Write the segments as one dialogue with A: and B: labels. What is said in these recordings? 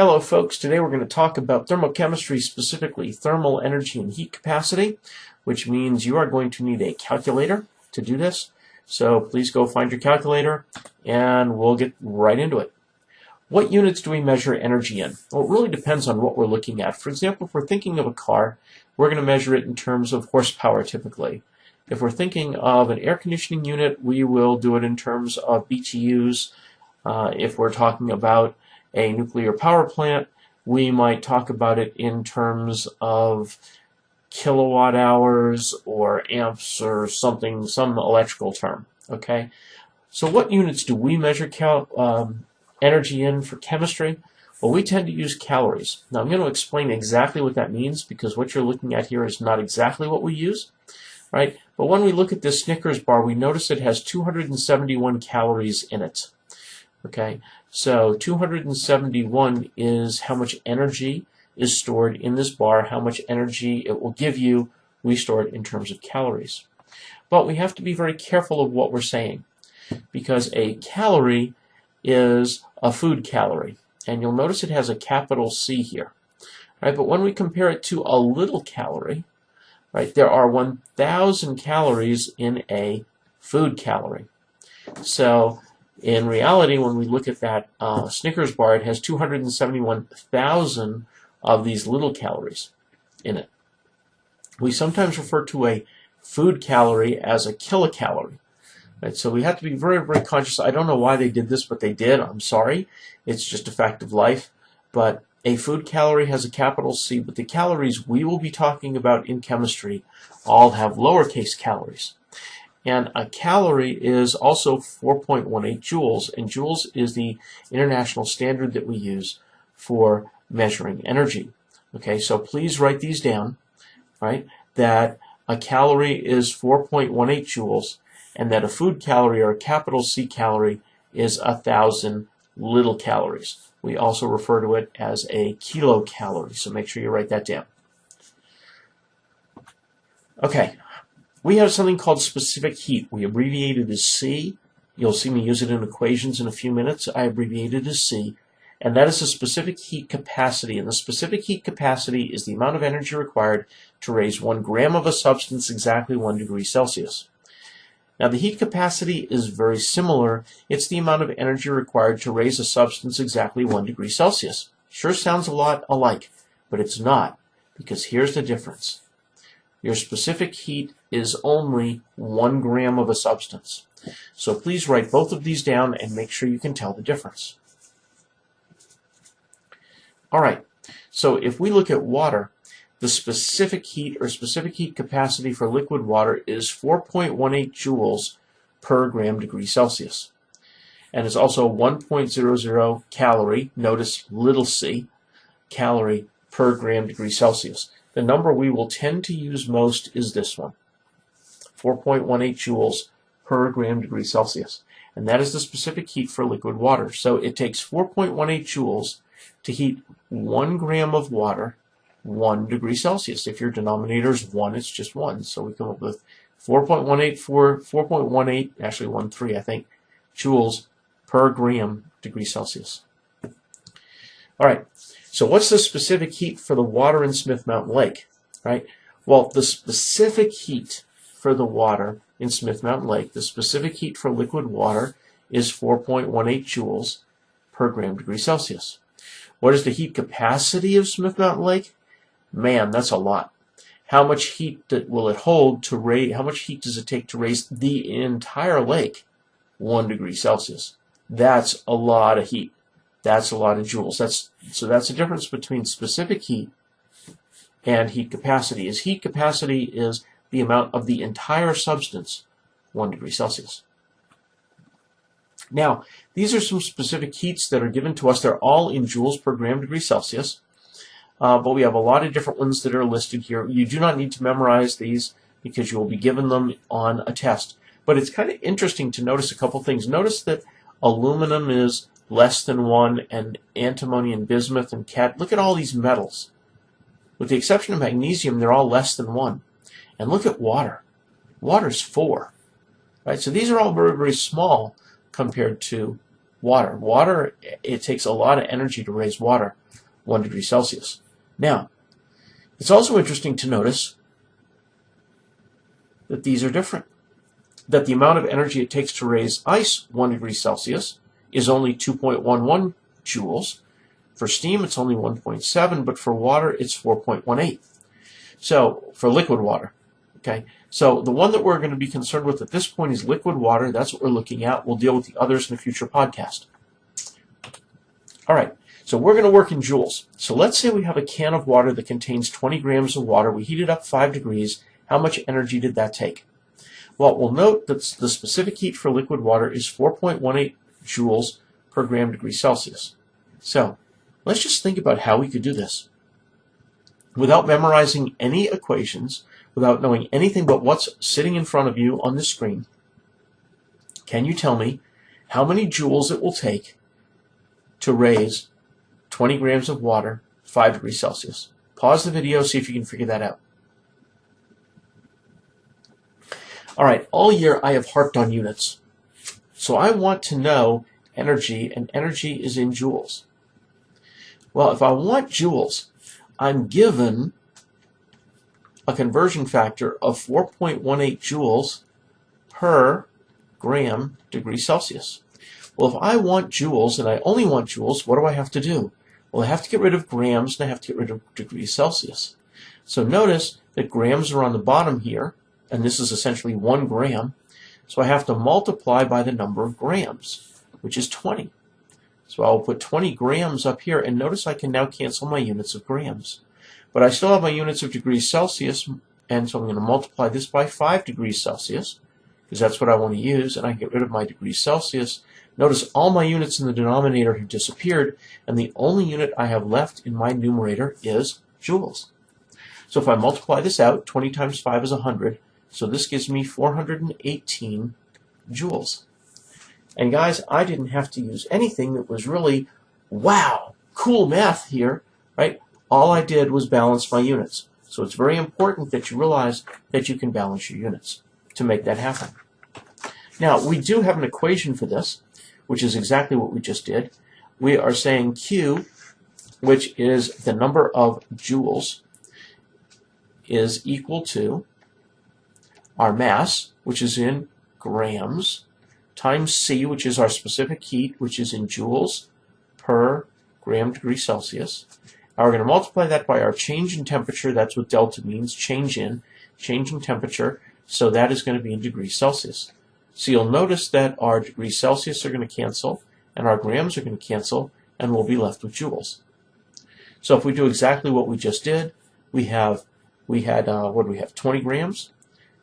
A: Hello folks, today we're going to talk about thermochemistry, specifically thermal energy and heat capacity, which means you are going to need a calculator to do this. So please go find your calculator and we'll get right into it. What units do we measure energy in? Well, it really depends on what we're looking at. For example, if we're thinking of a car, we're going to measure it in terms of horsepower typically. If we're thinking of an air conditioning unit, we will do it in terms of BTUs. If we're talking about a nuclear power plant, we might talk about it in terms of kilowatt hours or amps or something, some electrical term. Okay, so what units do we measure energy in for chemistry? Well, we tend to use calories. Now I'm going to explain exactly what that means because what you're looking at here is not exactly what we use, right? But when we look at this Snickers bar, we notice it has 271 calories in it. Okay, so 271 is how much energy is stored in this bar, how much energy it will give you. We store it in terms of calories. But we have to be very careful of what we're saying because a calorie is a food calorie. And you'll notice it has a capital C here. Right? But when we compare it to a little calorie, right, there are 1,000 calories in a food calorie. So in reality, when we look at that Snickers bar, it has 271,000 of these little calories in it. We sometimes refer to a food calorie as a kilocalorie. Right? So we have to be very, very conscious. I don't know why they did this, but they did. I'm sorry. It's just a fact of life. But a food calorie has a capital C, but the calories we will be talking about in chemistry all have lowercase calories. And a calorie is also 4.18 joules, and joules is the international standard that we use for measuring energy. Okay, so please write these down, right? That a calorie is 4.18 joules, and that a food calorie or a capital C calorie is 1,000 little calories. We also refer to it as a kilocalorie, so make sure you write that down. Okay. We have something called specific heat. We abbreviate it as C. You'll see me use it in equations in a few minutes. I abbreviate it as C. And that is the specific heat capacity. And the specific heat capacity is the amount of energy required to raise 1 gram of a substance exactly 1 degree Celsius. Now the heat capacity is very similar. It's the amount of energy required to raise a substance exactly 1 degree Celsius. Sure sounds a lot alike, but it's not, because here's the difference. Your specific heat is only 1 gram of a substance. So please write both of these down and make sure you can tell the difference. All right, so if we look at water, the specific heat or specific heat capacity for liquid water is 4.18 joules per gram degree Celsius. And it's also 1.00 calorie, notice little c, calorie per gram degree Celsius. The number we will tend to use most is this one, 4.18 joules per gram degree Celsius. And that is the specific heat for liquid water. So it takes 4.18 joules to heat 1 gram of water 1 degree Celsius. If your denominator is 1, it's just 1. So we come up with 4.18, actually 13, I think, joules per gram degree Celsius. All right. So what's the specific heat for the water in Smith Mountain Lake, right? Well, the specific heat for the water in Smith Mountain Lake, the specific heat for liquid water is 4.18 joules per gram degree Celsius. What is the heat capacity of Smith Mountain Lake? Man, that's a lot. How much heat will it hold to raise, how much heat does it take to raise the entire lake 1 degree Celsius? That's a lot of heat. That's a lot of joules. So that's the difference between specific heat and heat capacity. Heat capacity is the amount of the entire substance, 1 degree Celsius. Now, these are some specific heats that are given to us. They're all in joules per gram degree Celsius. But we have a lot of different ones that are listed here. You do not need to memorize these because you will be given them on a test. But it's kind of interesting to notice a couple things. Notice that aluminum is less than 1, and antimony and bismuth and look at all these metals. With the exception of magnesium, they're all less than 1. And look at water. Water's 4. Right? So these are all very, very small compared to water. Water, it takes a lot of energy to raise water 1 degree Celsius. Now, it's also interesting to notice that these are different. That the amount of energy it takes to raise ice 1 degree Celsius is only 2.11 joules. For steam, it's only 1.7, but for water, it's 4.18. So, for liquid water. Okay, so the one that we're going to be concerned with at this point is liquid water. That's what we're looking at. We'll deal with the others in a future podcast. All right, so we're going to work in joules. So let's say we have a can of water that contains 20 grams of water. We heat it up 5 degrees. How much energy did that take? Well, we'll note that the specific heat for liquid water is 4.18 joules per gram degree Celsius. So let's just think about how we could do this. Without memorizing any equations, without knowing anything but what's sitting in front of you on the screen, can you tell me how many joules it will take to raise 20 grams of water 5 degrees Celsius? Pause the video, see if you can figure that out. All right, all year I have harped on units. So I want to know energy, and energy is in joules. Well, if I want joules, I'm given a conversion factor of 4.18 joules per gram degree Celsius. Well, if I want joules, and I only want joules, what do I have to do? Well, I have to get rid of grams, and I have to get rid of degrees Celsius. So notice that grams are on the bottom here, and this is essentially 1 gram. So I have to multiply by the number of grams, which is 20. So I'll put 20 grams up here, and notice I can now cancel my units of grams. But I still have my units of degrees Celsius, and so I'm going to multiply this by 5 degrees Celsius, because that's what I want to use, and I get rid of my degrees Celsius. Notice all my units in the denominator have disappeared, and the only unit I have left in my numerator is joules. So if I multiply this out, 20 times 5 is 100, so this gives me 418 joules. And guys, I didn't have to use anything that was really, wow, cool math here, right? All I did was balance my units. So it's very important that you realize that you can balance your units to make that happen. Now, we do have an equation for this, which is exactly what we just did. We are saying Q, which is the number of joules, is equal to our mass, which is in grams, times C, which is our specific heat, which is in joules per gram degree Celsius. Now we're going to multiply that by our change in temperature. That's what delta means, change in temperature. So that is going to be in degrees Celsius. So you'll notice that our degrees Celsius are going to cancel, and our grams are going to cancel, and we'll be left with joules. So if we do exactly what we just did, we had what do we have? 20 grams.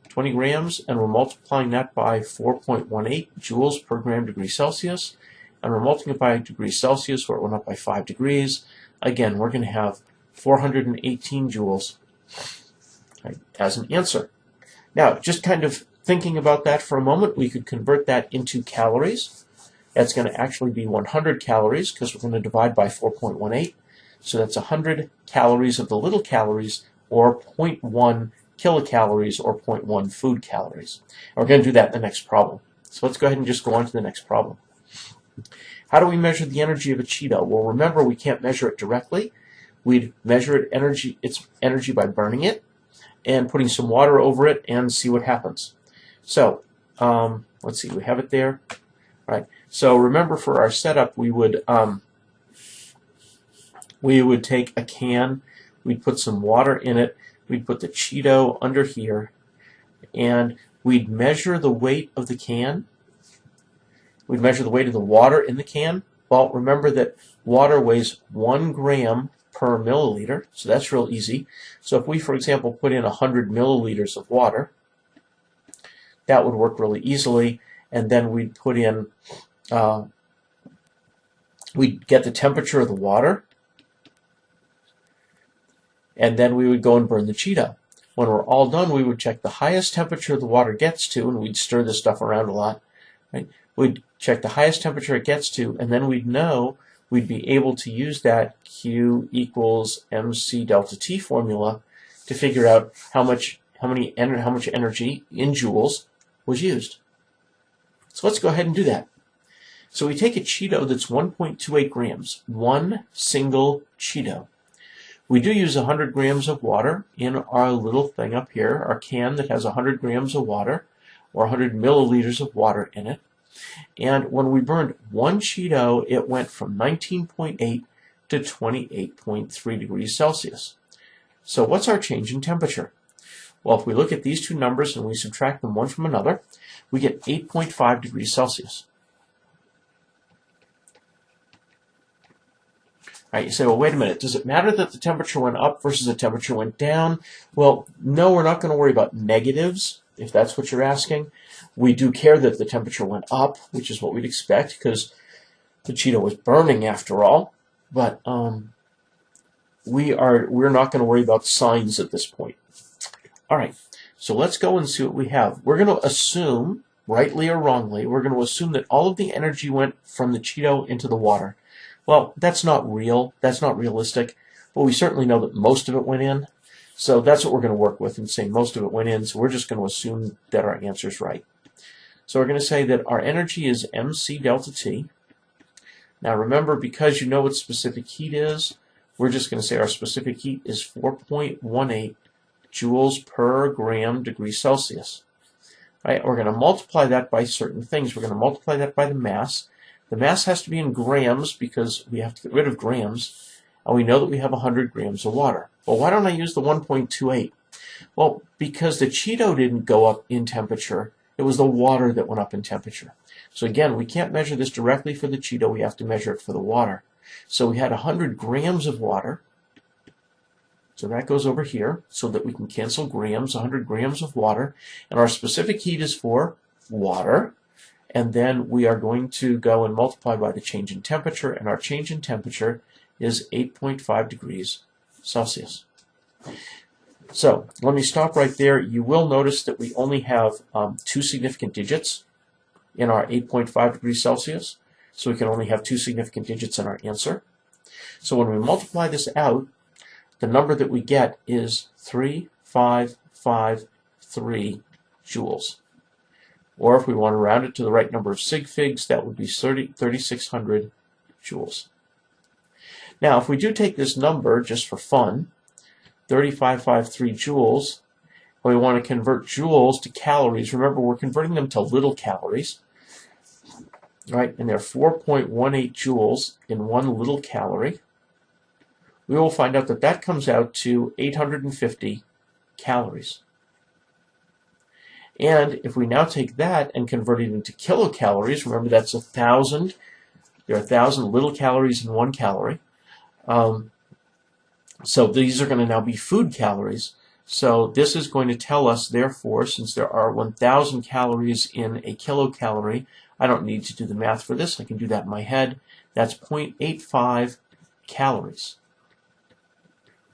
A: 20 grams, and we're multiplying that by 4.18 joules per gram degree Celsius, and we're multiplying by degrees Celsius where it went up by 5 degrees. Again, we're going to have 418 joules, right, as an answer. Now, just kind of thinking about that for a moment, we could convert that into calories. That's going to actually be 100 calories because we're going to divide by 4.18. So that's 100 calories of the little calories, or 0.1 kilocalories, or 0.1 food calories. And we're going to do that in the next problem. So let's go ahead and just go on to the next problem. How do we measure the energy of a Cheeto? Well, remember, we can't measure it directly. We'd measure its energy by burning it and putting some water over it and see what happens. So let's see, we have it there. All right. So remember, for our setup, we would take a can, we'd put some water in it, we'd put the Cheeto under here, and we'd measure the weight of the can. We'd measure the weight of the water in the can. Well, remember that water weighs 1 gram per milliliter, so that's real easy. So if we, for example, put in 100 milliliters of water, that would work really easily, and then we'd put in, we'd get the temperature of the water, and then we would go and burn the Cheeto. When we're all done, we would check the highest temperature the water gets to, and we'd stir this stuff around a lot. Right? We'd check the highest temperature it gets to, and then we'd know, we'd be able to use that Q equals MC delta T formula to figure out how much energy in joules was used. So let's go ahead and do that. So we take a Cheeto that's 1.28 grams, one single Cheeto. We do use 100 grams of water in our little thing up here, our can that has 100 grams of water, or 100 milliliters of water in it. And when we burned one Cheeto, it went from 19.8 to 28.3 degrees Celsius. So what's our change in temperature? Well, if we look at these two numbers and we subtract them one from another, we get 8.5 degrees Celsius. All right, you say, well, wait a minute. Does it matter that the temperature went up versus the temperature went down? Well, no, we're not going to worry about negatives, if that's what you're asking. We do care that the temperature went up, which is what we'd expect, because the Cheeto was burning after all. But we're not going to worry about signs at this point. All right, so let's go and see what we have. We're going to assume, rightly or wrongly, we're going to assume that all of the energy went from the Cheeto into the water. Well, that's not real. That's not realistic. But we certainly know that most of it went in. So that's what we're going to work with and say most of it went in. So we're just going to assume that our answer is right. So we're going to say that our energy is mc delta T. Now remember, because you know what specific heat is, we're just going to say our specific heat is 4.18 joules per gram degree Celsius. Right? We're going to multiply that by certain things. We're going to multiply that by the mass. The mass has to be in grams because we have to get rid of grams. And we know that we have 100 grams of water. Well, why don't I use the 1.28? Well, because the Cheeto didn't go up in temperature. It was the water that went up in temperature. So again, we can't measure this directly for the Cheeto. We have to measure it for the water. So we had 100 grams of water. So that goes over here so that we can cancel grams, 100 grams of water. And our specific heat is for water. And then we are going to go and multiply by the change in temperature. And our change in temperature is 8.5 degrees Celsius. So let me stop right there. You will notice that we only have two significant digits in our 8.5 degrees Celsius. So we can only have two significant digits in our answer. So when we multiply this out, the number that we get is 3553 joules. Or if we want to round it to the right number of sig figs, that would be 3,600 joules. Now, if we do take this number just for fun, 3553 joules, and we want to convert joules to calories, remember we're converting them to little calories, right? And they're 4.18 joules in one little calorie. We will find out that that comes out to 850 calories. And if we now take that and convert it into kilocalories, remember that's 1,000. There are 1,000 little calories in 1 calorie. So these are going to now be food calories. So this is going to tell us, therefore, since there are 1,000 calories in a kilocalorie, I don't need to do the math for this. I can do that in my head. That's 0.85 calories,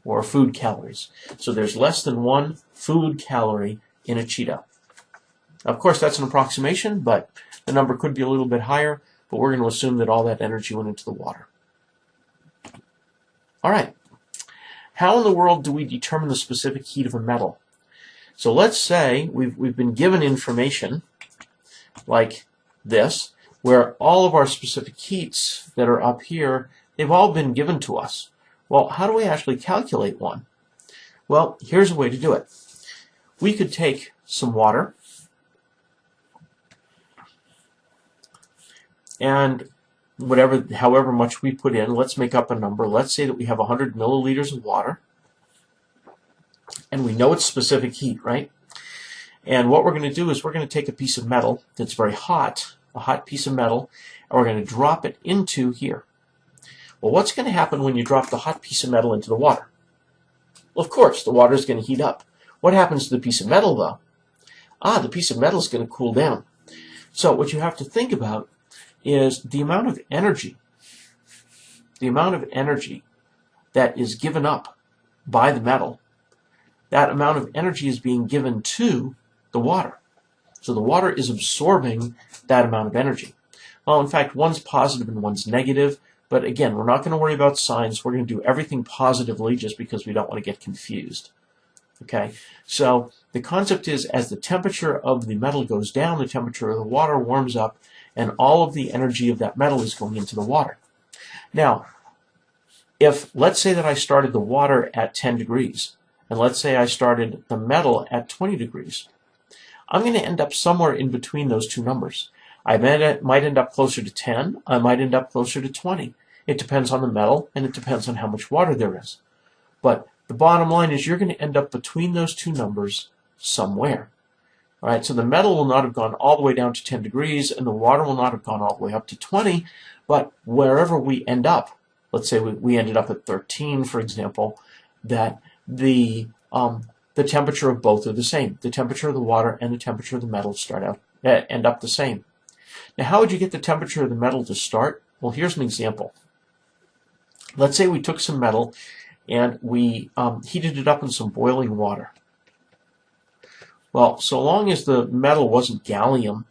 A: or food calories. So there's less than 1 food calorie in a Cheeto. Of course, that's an approximation, but the number could be a little bit higher, but we're going to assume that all that energy went into the water. All right. How in the world do we determine the specific heat of a metal? So let's say we've been given information like this, where all of our specific heats that are up here, they've all been given to us. Well, how do we actually calculate one? Well, here's a way to do it. We could take some water and however much we put in, let's make up a number. Let's say that we have 100 milliliters of water, and we know its specific heat, right? And what we're going to do is we're going to take a piece of metal that's very hot, a hot piece of metal, and we're going to drop it into here. Well, what's going to happen when you drop the hot piece of metal into the water? Well, of course, the water is going to heat up. What happens to the piece of metal, though? The piece of metal is going to cool down. So what you have to think about is the amount of energy that is given up by the metal. That amount of energy is being given to the water. So the water is absorbing that amount of energy. Well, in fact, one's positive and one's negative, but again, we're not going to worry about signs. We're going to do everything positively just because we don't want to get confused. Okay, so the concept is as the temperature of the metal goes down, the temperature of the water warms up, and all of the energy of that metal is going into the water. Now, if let's say that I started the water at 10 degrees, and let's say I started the metal at 20 degrees, I'm going to end up somewhere in between those two numbers. I might end up closer to 10, I might end up closer to 20. It depends on the metal, and it depends on how much water there is. But the bottom line is you're going to end up between those two numbers somewhere. All right, so the metal will not have gone all the way down to 10 degrees, and the water will not have gone all the way up to 20, but wherever we end up, let's say we ended up at 13, for example, that the temperature of both are the same. The temperature of the water and the temperature of the metal end up the same. Now, how would you get the temperature of the metal to start? Well, here's an example. Let's say we took some metal and we heated it up in some boiling water. Well, so long as the metal wasn't gallium,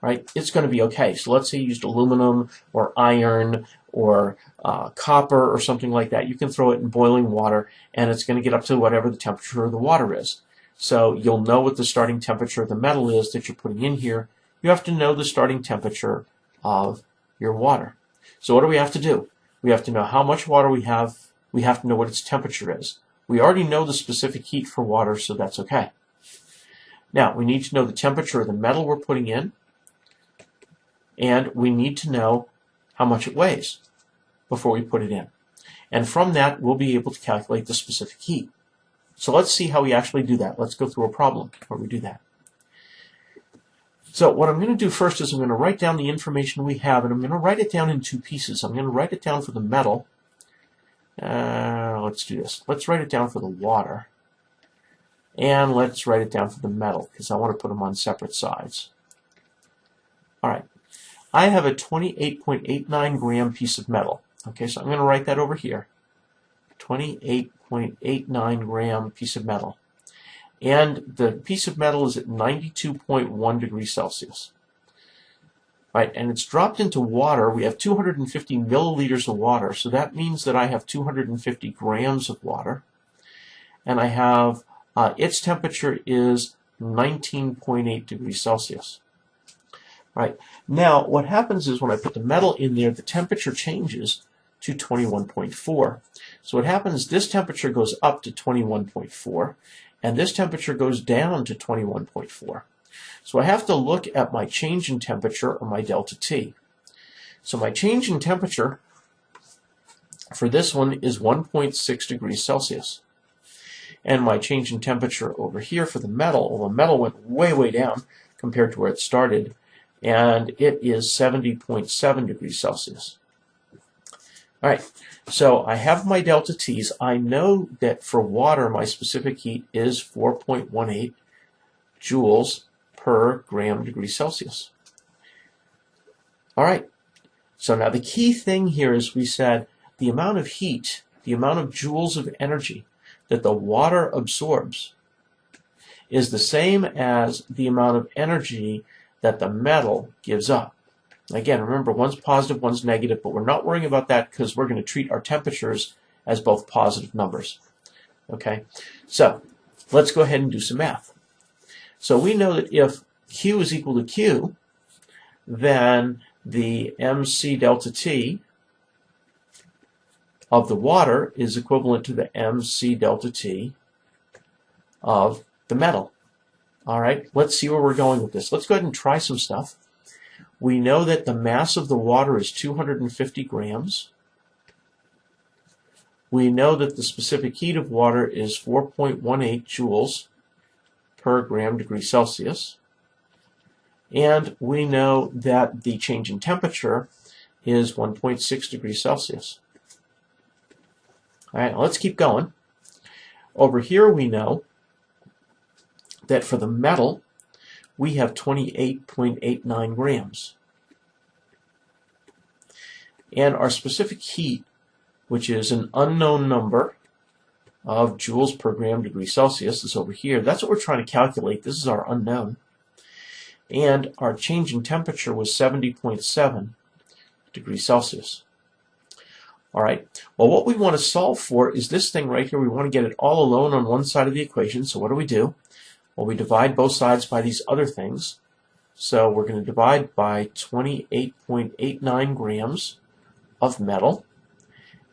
A: right, it's going to be okay. So let's say you used aluminum or iron or copper or something like that. You can throw it in boiling water and it's going to get up to whatever the temperature of the water is. So you'll know what the starting temperature of the metal is that you're putting in here. You have to know the starting temperature of your water. So what do we have to do? We have to know how much water we have. We have to know what its temperature is. We already know the specific heat for water, so that's okay. Now, we need to know the temperature of the metal we're putting in, and we need to know how much it weighs before we put it in. And from that, we'll be able to calculate the specific heat. So let's see how we actually do that. Let's go through a problem where we do that. So what I'm going to do first is I'm going to write down the information we have, and I'm going to write it down in two pieces. I'm going to write it down for the metal. Let's do this. Let's write it down for the water. And let's write it down for the metal, because I want to put them on separate sides. All right. I have a 28.89 gram piece of metal. Okay, so I'm going to write that over here. 28.89 gram piece of metal. And the piece of metal is at 92.1 degrees Celsius. Right, and it's dropped into water. We have 250 milliliters of water, so that means that I have 250 grams of water. And I have, its temperature is 19.8 degrees Celsius. Right, now what happens is when I put the metal in there, the temperature changes to 21.4. So what happens, this temperature goes up to 21.4, and this temperature goes down to 21.4. So I have to look at my change in temperature, or my delta T. So my change in temperature for this one is 1.6 degrees Celsius. And my change in temperature over here for the metal, well, the metal went way, way down compared to where it started, and it is 70.7 degrees Celsius. All right, so I have my delta T's. I know that for water, my specific heat is 4.18 joules per gram degree Celsius. All right, so now the key thing here is we said the amount of heat, the amount of joules of energy that the water absorbs is the same as the amount of energy that the metal gives up. Again, remember, one's positive, one's negative, but we're not worrying about that because we're going to treat our temperatures as both positive numbers. Okay, so let's go ahead and do some math. So we know that if Q is equal to Q, then the MC delta T of the water is equivalent to the MC delta T of the metal. All right, let's see where we're going with this. Let's go ahead and try some stuff. We know that the mass of the water is 250 grams. We know that the specific heat of water is 4.18 joules per gram degree Celsius. And we know that the change in temperature is 1.6 degrees Celsius. All right, let's keep going. Over here we know that for the metal, we have 28.89 grams. And our specific heat, which is an unknown number of joules per gram degree Celsius, is over here. That's what we're trying to calculate. This is our unknown. And our change in temperature was 70.7 degrees Celsius. All right, well, what we want to solve for is this thing right here. We want to get it all alone on one side of the equation. So what do? Well, we divide both sides by these other things. So we're going to divide by 28.89 grams of metal.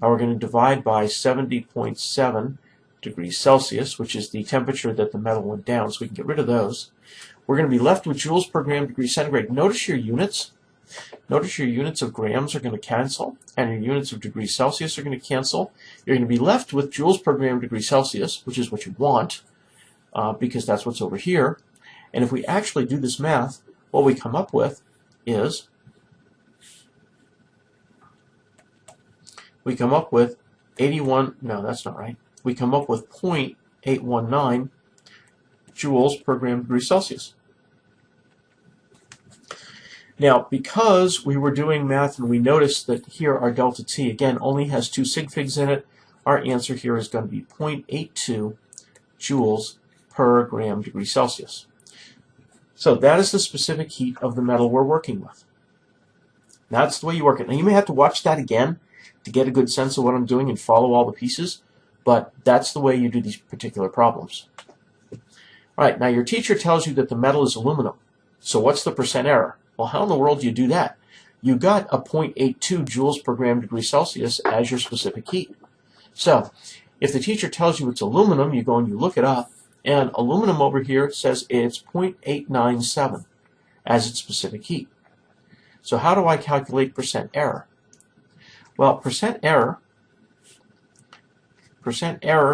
A: Now we're going to divide by 70.7 degrees Celsius, which is the temperature that the metal went down, so we can get rid of those. We're going to be left with joules per gram degree centigrade. Notice your units. Notice your units of grams are going to cancel, and your units of degrees Celsius are going to cancel. You're going to be left with joules per gram degree Celsius, which is what you want, because that's what's over here. And if we actually do this math, what we come up with is, we come up with 81, no, that's not right. We come up with 0.819 joules per gram degree Celsius. Now, because we were doing math and we noticed that here our delta T, again, only has 2 sig figs in it, our answer here is going to be 0.82 joules per gram degree Celsius. So that is the specific heat of the metal we're working with. That's the way you work it. Now, you may have to watch that again to get a good sense of what I'm doing and follow all the pieces, but that's the way you do these particular problems. All right, now your teacher tells you that the metal is aluminum. So what's the percent error? Well, how in the world do you do that? You got a 0.82 joules per gram degree Celsius as your specific heat. So if the teacher tells you it's aluminum, you go and you look it up, and aluminum over here says it's 0.897 as its specific heat. So how do I calculate percent error? Well, percent error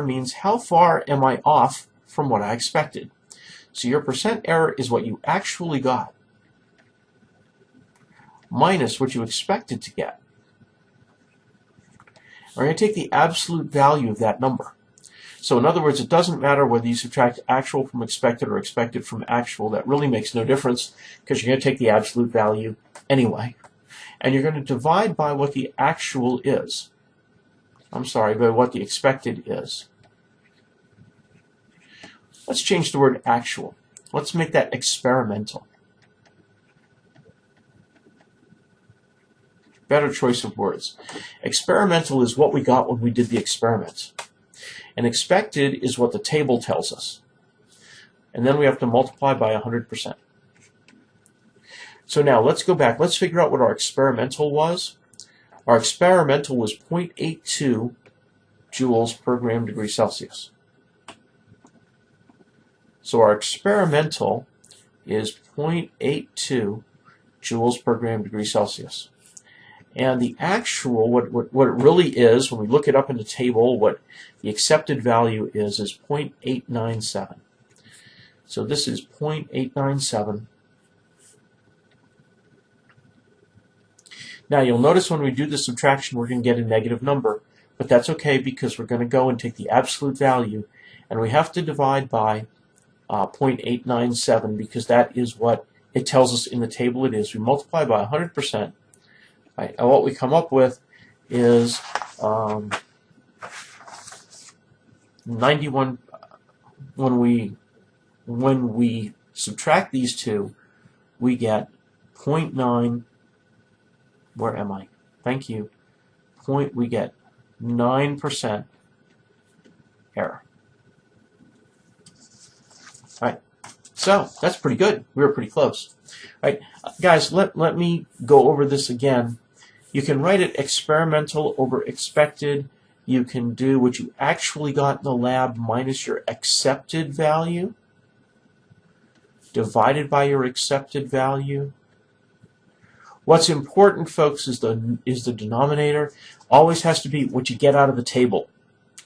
A: means how far am I off from what I expected. So your percent error is what you actually got minus what you expected to get. We're going to take the absolute value of that number. So in other words, it doesn't matter whether you subtract actual from expected or expected from actual. That really makes no difference because you're going to take the absolute value anyway. And you're going to divide by what the actual is. I'm sorry, by what the expected is. Let's change the word actual. Let's make that experimental. Better choice of words. Experimental is what we got when we did the experiment. And expected is what the table tells us. And then we have to multiply by 100%. So now let's go back. Let's figure out what our experimental was. Our experimental was 0.82 joules per gram degree Celsius. So our experimental is 0.82 joules per gram degree Celsius. And the actual, what it really is, when we look it up in the table, what the accepted value is 0.897. So this is 0.897. Now you'll notice when we do the subtraction, we're going to get a negative number, but that's okay because we're going to go and take the absolute value, and we have to divide by 0.897 because that is what it tells us in the table it is. We multiply by 100%. Right, and what we come up with is 91. When we subtract these two, we get 0.9. Where am I? Thank you. We get 9% error. All right. So that's pretty good. We were pretty close. All right, guys. Let me go over this again. You can write it experimental over expected. You can do what you actually got in the lab minus your accepted value divided by your accepted value. What's important, folks, is the denominator. Always has to be what you get out of the table,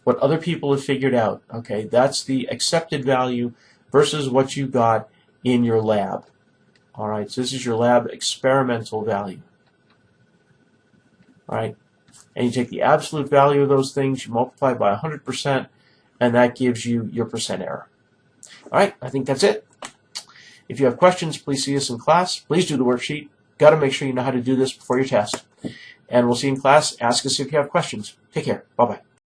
A: what other people have figured out. Okay, that's the accepted value versus what you got in your lab. All right, so this is your lab experimental value. All right, and you take the absolute value of those things, you multiply by 100%, and that gives you your percent error. All right, I think that's it. If you have questions, please see us in class. Please do the worksheet. Got to make sure you know how to do this before your test. And we'll see you in class. Ask us if you have questions. Take care. Bye-bye.